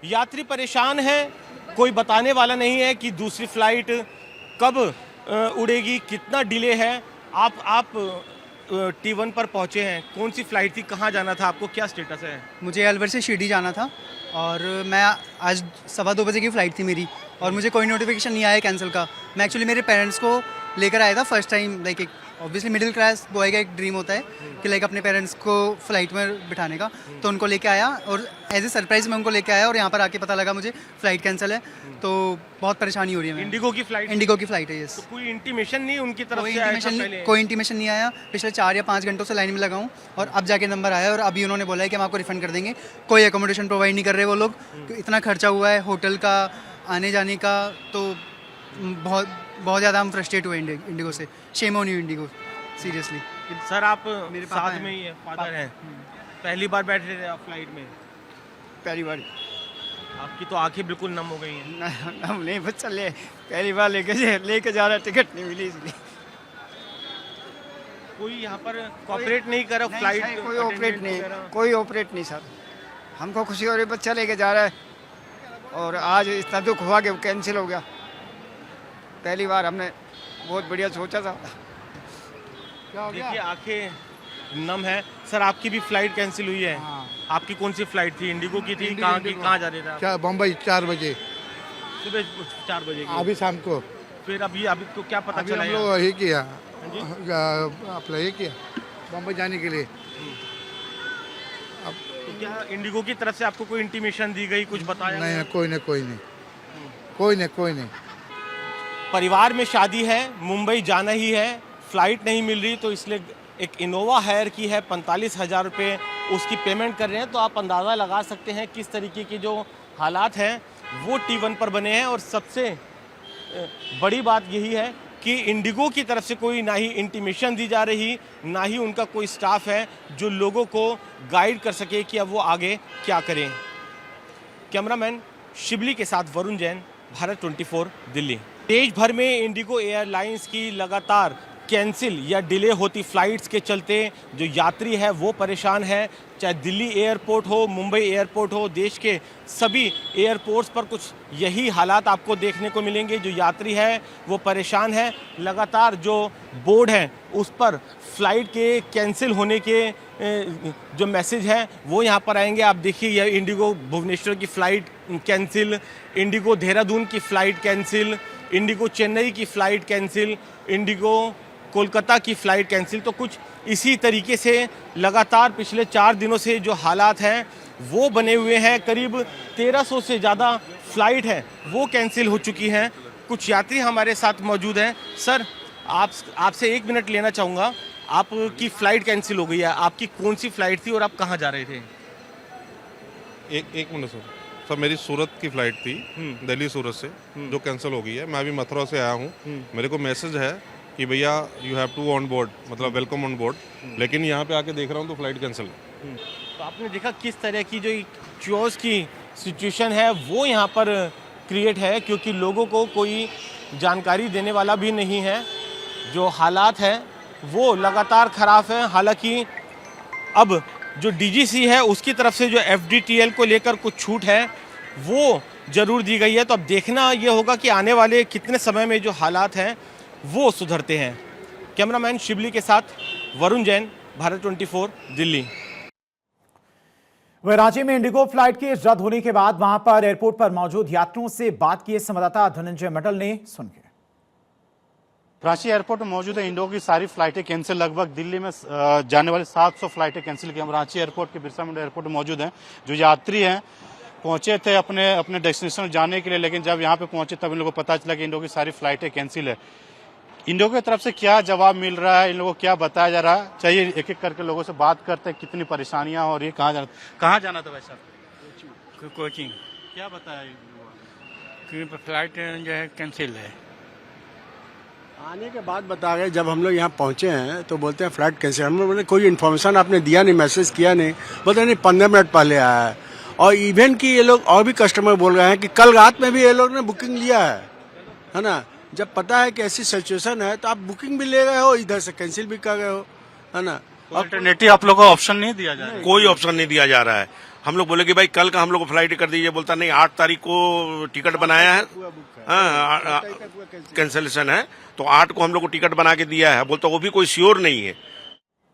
यात्री परेशान हैं, कोई बताने वाला नहीं है कि दूसरी फ्लाइट कब उड़ेगी, कितना डिले है। आप T1 पर पहुंचे हैं, कौन सी फ्लाइट थी, कहां जाना था आपको, क्या स्टेटस है? मुझे अलवर से शिरडी जाना था और मैं आज 2:15 बजे की फ़्लाइट थी मेरी और मुझे कोई नोटिफिकेशन नहीं आया कैंसिल का। मैं एक्चुअली मेरे पेरेंट्स को लेकर आया था फर्स्ट टाइम। लाइक एक ऑब्वियसली मिडिल क्लास बॉय का एक ड्रीम होता है कि लाइक अपने पेरेंट्स को फ़्लाइट में बिठाने का, तो उनको लेके आया और एज ए सरप्राइज़ मैं उनको लेके आया और यहाँ पर आके पता लगा मुझे फ़्लाइट कैंसिल है, तो बहुत परेशानी हो रही है। इंडिगो की फ्लाइट? इंडिगो की फ़्लाइट है, यस। तो कोई इंटीमेशन नहीं उनकी तरफ से आया था पहले? कोई इंटीमेशन नहीं आया। पिछले 4 या 5 घंटों से लाइन में लगा हूँ और अब जाके नंबर आया और अभी उन्होंने बोला है कि हम आपको रिफंड कर देंगे। कोई एकोमोडेशन प्रोवाइड नहीं कर रहे वो लोग, इतना खर्चा हुआ है होटल का, आने जाने का, तो बहुत ज़्यादा हम फ्रस्ट्रेट हुए इंडिगो से। Shame on you Indigo, seriously. Sir आप मेरे पापा साथ में ही है, फादर हैं, पहली बार बैठे थे आप फ्लाइट में? पहली बार। आपकी तो आंखें बिल्कुल नम हो गई हैं। हम नहीं बच्चा ले पहली बार लेके जा रहा, टिकट नहीं मिली इसलिए। कोई यहाँ पर कॉपरेट नहीं कर रहा फ्लाइट? कोई ऑपरेट नहीं, कोई ऑपरेट नहीं सर। हमको खुशी हो रही, बच्चा लेके जा रहा है और आज इतना दुख हुआ कि कैंसिल हो गया। पहली बार हमने बहुत बढ़िया सोचा था। देखिए आंखें नम है। सर आपकी भी फ्लाइट कैंसिल हुई है? हाँ। आपकी कौन सी फ्लाइट थी? इंडिगो की थी? कहाँ जा रहे थे आप? बम्बई 4 बजे, सुबह 4 बजे की। अभी शाम को। फिर अभी तो क्या पता अभी चला? हम लोग यही किया, जी? अप्लाई किया बम्बई जाने के लिए। तो क्या इंडिगो की तरफ से आपको कोई इंटीमेशन दी गई, कुछ बताया? नहीं, कोई नहीं। परिवार में शादी है, मुंबई जाना ही है, फ्लाइट नहीं मिल रही, तो इसलिए एक इनोवा हायर की है, 45,000 रुपये उसकी पेमेंट कर रहे हैं। तो आप अंदाज़ा लगा सकते हैं किस तरीके की जो हालात हैं वो T1 पर बने हैं। और सबसे बड़ी बात यही है कि इंडिगो की तरफ से कोई ना ही इंटीमेशन दी जा रही, ना ही उनका कोई स्टाफ है जो लोगों को गाइड कर सके कि अब वो आगे क्या करें। कैमरामैन शिबली के साथ वरुण जैन, भारत 24, दिल्ली। देश भर में इंडिगो एयरलाइंस की लगातार कैंसिल या डिले होती फ़्लाइट्स के चलते जो यात्री है वो परेशान है। चाहे दिल्ली एयरपोर्ट हो, मुंबई एयरपोर्ट हो, देश के सभी एयरपोर्ट्स पर कुछ यही हालात आपको देखने को मिलेंगे। जो यात्री है वो परेशान है। लगातार जो बोर्ड है उस पर फ़्लाइट के कैंसिल होने के जो मैसेज है वो यहाँ पर आएंगे। आप देखिए, यह इंडिगो भुवनेश्वर की फ़्लाइट कैंसिल, इंडिगो देहरादून की फ़्लाइट कैंसिल, इंडिगो चेन्नई की फ़्लाइट कैंसिल, इंडिगो कोलकाता की फ़्लाइट कैंसिल। तो कुछ इसी तरीके से लगातार पिछले 4 दिनों से जो हालात हैं वो बने हुए हैं। करीब 1300 से ज़्यादा फ़्लाइट है वो कैंसिल हो चुकी हैं। कुछ यात्री हमारे साथ मौजूद हैं। सर आपसे 1 मिनट लेना चाहूँगा। आपकी फ़्लाइट कैंसिल हो गई है, आपकी कौन सी फ़्लाइट थी और आप कहाँ जा रहे थे? एक मिनट सर, मेरी सूरत की फ़्लाइट थी, दिल्ली सूरत से, जो कैंसिल हो गई है। मैं अभी मथुरा से आया हूँ। मेरे को मैसेज है कि भैया you have to on board, मतलब वेलकम ऑन बोर्ड, लेकिन यहाँ पे आके देख रहा हूँ तो फ्लाइट कैंसिल है। तो आपने देखा किस तरह की जो चॉइस की सिचुएशन है वो यहाँ पर क्रिएट है, क्योंकि लोगों को कोई जानकारी देने वाला भी नहीं है। जो हालात है वो लगातार ख़राब है। हालांकि अब जो DGC है उसकी तरफ से जो FDTL को लेकर कुछ छूट है वो ज़रूर दी गई है। तो अब देखना ये होगा कि आने वाले कितने समय में जो हालात हैं वो सुधरते हैं। कैमरामैन शिबली के साथ वरुण जैन, भारत 24, दिल्ली। वह रांची में इंडिगो फ्लाइट के रद्द होने के बाद वहां पर एयरपोर्ट पर मौजूद यात्रियों से बात किए संवाददाता धनंजय मंडल ने। सुनिए। रांची एयरपोर्ट में मौजूद है। इंडिगो की सारी फ्लाइटें कैंसिल, लगभग दिल्ली में जाने वाली 700 फ्लाइटें कैंसिल की। हम रांची एयरपोर्ट के बिरसा मुंडा एयरपोर्ट में मौजूद हैं। जो यात्री हैं पहुंचे थे अपने डेस्टिनेशन जाने के लिए, लेकिन जब यहाँ पे पहुंचे तब इन लोगों को पता चला कि इंडिगो की सारी फ्लाइटें कैंसिल है। इंडिगो की तरफ से क्या जवाब मिल रहा है, इन लोगों को क्या बताया जा रहा है, चाहिए एक एक करके लोगों से बात करते हैं कितनी परेशानियां हो रही है। कहाँ जाना था वैसे? कोचिंग। क्या बताया? फ्लाइट जो है कैंसिल है। आने के बाद बता गए, जब हम लोग यहाँ पहुँचे हैं तो बोलते हैं फ्लाइट कैंसिल। हम लोग बोले कोई इन्फॉर्मेशन आपने दिया नहीं, मैसेज किया नहीं। बोलते नहीं 15 मिनट पहले आया है। और इवन की ये लोग और भी कस्टमर बोल रहे हैं कि कल रात में भी ये लोग ने बुकिंग लिया है ना। जब पता है कि ऐसी सिचुएशन है तो आप बुकिंग भी ले गए हो, इधर से कैंसिल भी कर गए हो, है ना। अल्टरनेटिव आप लोगों को ऑप्शन नहीं दिया जा रहा है? कोई ऑप्शन नहीं दिया जा रहा है। हम लोग बोले कि भाई कल का हम लोग को फ्लाइट कर दीजिए, बोलता नहीं 8 तारीख को टिकट बनाया है, हाँ कैंसिलेशन है, तो 8 को हम लोग को टिकट बना के दिया है, बोलता वो भी कोई श्योर नहीं है।